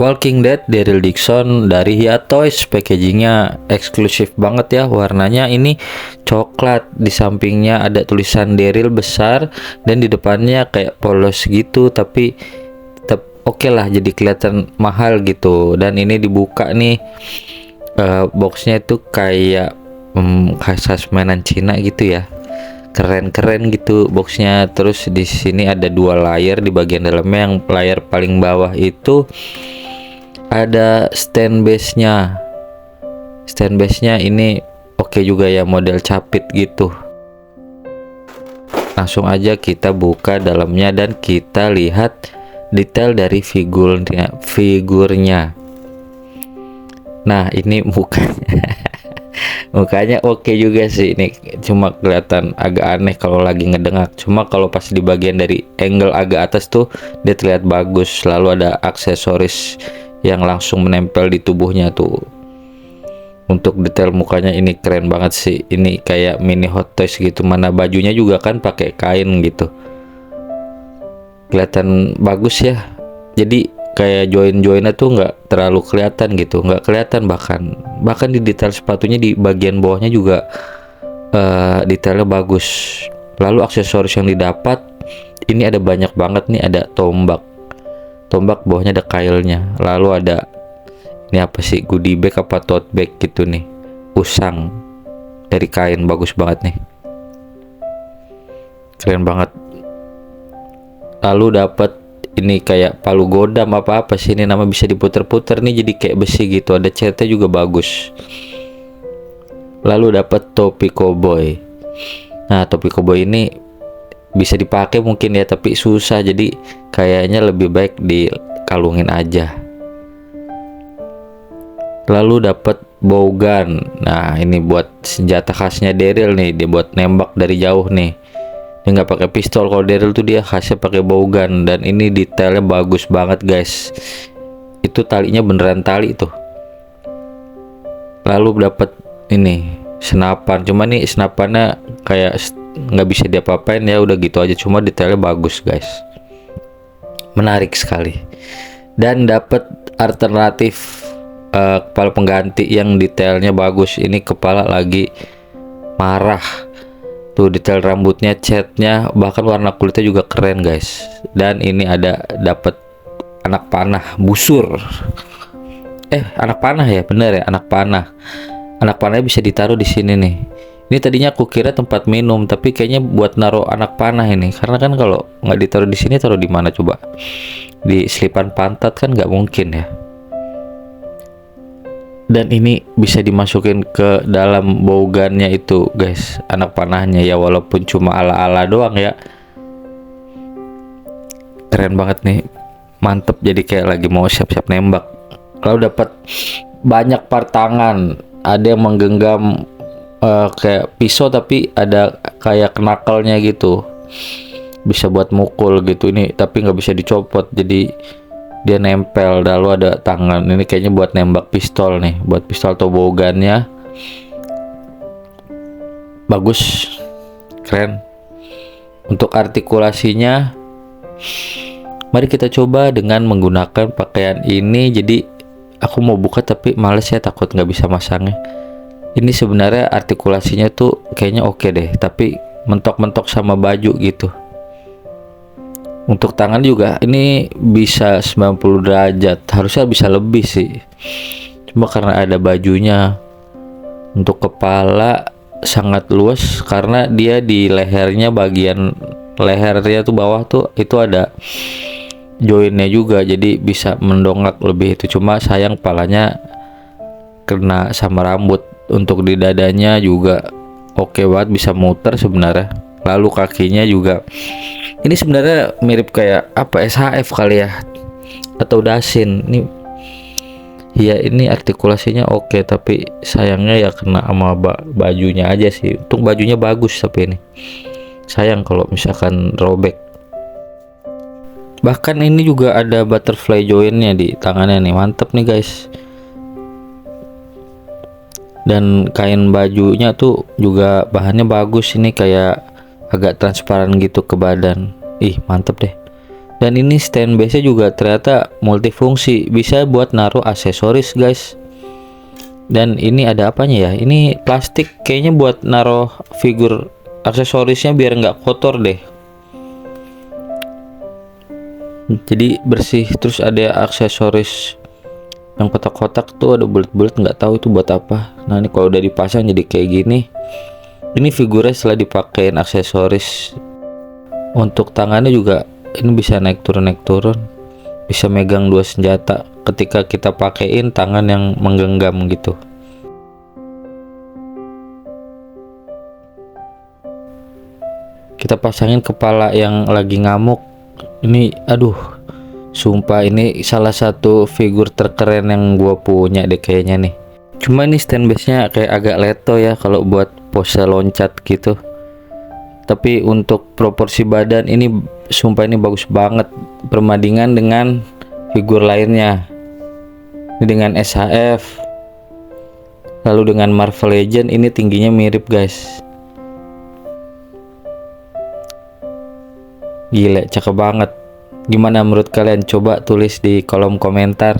Walking Dead Daryl Dixon dari Hiya Toys. Packagingnya eksklusif banget ya. Warnanya ini coklat. Di sampingnya ada tulisan Daryl besar, dan di depannya kayak polos gitu, tapi tetap oke lah, jadi kelihatan mahal gitu. Dan ini dibuka nih, boxnya itu kayak khas mainan Cina gitu ya. Keren-keren gitu boxnya. Terus di sini ada 2 layer di bagian dalamnya. Yang layar paling bawah itu ada stand base-nya. Stand base-nya ini oke juga ya, model capit gitu. Langsung aja kita buka dalamnya dan kita lihat detail dari figurnya. Nah, ini mukanya oke juga sih. Ini cuma kelihatan agak aneh kalau lagi ngedengak. Cuma kalau pas di bagian dari angle agak atas tuh dia terlihat bagus. Lalu ada aksesoris yang langsung menempel di tubuhnya tuh. Untuk detail mukanya ini keren banget sih. Ini kayak mini Hot Toys gitu. Mana bajunya juga kan pakai kain gitu. Kelihatan bagus ya. Jadi kayak join-joinnya tuh nggak terlalu kelihatan gitu. Nggak kelihatan bahkan di detail sepatunya di bagian bawahnya juga detailnya bagus. Lalu aksesoris yang didapat ini ada banyak banget nih. Ada tombak bawahnya ada kailnya. Lalu ada ini apa sih, goodie bag apa tote bag gitu nih, usang dari kain, bagus banget nih, keren banget. Lalu dapat ini kayak palu godam apa sih ini, nama bisa diputer-puter nih jadi kayak besi gitu. Ada catnya juga bagus. Lalu dapat topi koboi. Nah, topi koboi ini bisa dipakai mungkin ya, tapi susah, jadi kayaknya lebih baik dikalungin aja. Lalu dapat bow gun. Nah, ini buat senjata khasnya Daryl nih, dia buat nembak dari jauh nih. Dia nggak pakai pistol. Kalau Daryl tuh dia khasnya pakai bow gun, dan ini detailnya bagus banget guys. Itu talinya beneran tali tuh. Lalu dapat ini senapan, cuma nih senapannya kayak nggak bisa diapa-apain ya, udah gitu aja. Cuma detailnya bagus guys, menarik sekali. Dan dapat alternatif kepala pengganti yang detailnya bagus. Ini kepala lagi marah tuh, detail rambutnya, catnya, bahkan warna kulitnya juga keren guys. Dan ini ada dapat anak panah busur. Anak panah ya, bener ya, anak panah. Anak panahnya bisa ditaruh di sini nih. Ini tadinya aku kira tempat minum, tapi kayaknya buat naruh anak panah ini. Karena kan kalau nggak ditaruh di sini, taruh di mana coba? Di selipan pantat kan nggak mungkin ya. Dan ini bisa dimasukin ke dalam bowgunnya itu guys, anak panahnya ya, walaupun cuma ala-ala doang ya. Keren banget nih, mantep, jadi kayak lagi mau siap-siap nembak. Lalu dapat banyak part tangan. Ada yang menggenggam kayak pisau, tapi ada kayak knuckle-nya gitu, bisa buat mukul gitu. Ini tapi nggak bisa dicopot, jadi dia nempel. Lalu ada tangan, ini kayaknya buat nembak pistol nih, buat pistol atau bowgunnya. Bagus, keren. Untuk artikulasinya, mari kita coba dengan menggunakan pakaian ini. Jadi aku mau buka tapi males ya, takut nggak bisa masangnya. Ini sebenarnya artikulasinya tuh kayaknya oke deh, tapi mentok-mentok sama baju gitu. Untuk tangan juga ini bisa 90 derajat, harusnya bisa lebih sih, cuma karena ada bajunya. Untuk kepala sangat luas karena dia di lehernya, bagian lehernya tuh bawah tuh itu ada joinnya juga, jadi bisa mendongak lebih itu. Cuma sayang palanya kena sama rambut. Untuk di dadanya juga oke banget, bisa muter sebenarnya. Lalu kakinya juga ini sebenarnya mirip kayak apa, SHF kali ya, atau Dasin. Ini artikulasinya oke, tapi sayangnya ya kena sama bajunya aja sih. Untung bajunya bagus, tapi ini sayang kalau misalkan robek. Bahkan ini juga ada butterfly joinnya di tangannya nih, mantep nih guys. Dan kain bajunya tuh juga bahannya bagus, ini kayak agak transparan gitu ke badan. Ih, mantep deh. Dan ini stand base nya juga ternyata multifungsi, bisa buat naruh aksesoris guys. Dan ini ada apanya ya, ini plastik kayaknya buat naruh figur aksesorisnya biar nggak kotor deh, jadi bersih. Terus ada aksesoris yang kotak-kotak tuh, ada bulat-bulat, nggak tahu itu buat apa. Nah ini kalau udah dipasang jadi kayak gini. Ini figurnya setelah dipakein aksesoris. Untuk tangannya juga ini bisa naik turun, bisa megang dua senjata ketika kita pakein tangan yang menggenggam gitu. Kita pasangin kepala yang lagi ngamuk. Ini aduh, sumpah ini salah satu figur terkeren yang gua punya deh kayaknya nih. Cuma ini stand base nya kayak agak leto ya kalau buat pose loncat gitu. Tapi untuk proporsi badan ini sumpah ini bagus banget perbandingan dengan figur lainnya. Ini dengan SHF, lalu dengan Marvel Legend, ini tingginya mirip guys. Gila, cakep banget. Gimana menurut kalian? Coba tulis di kolom komentar.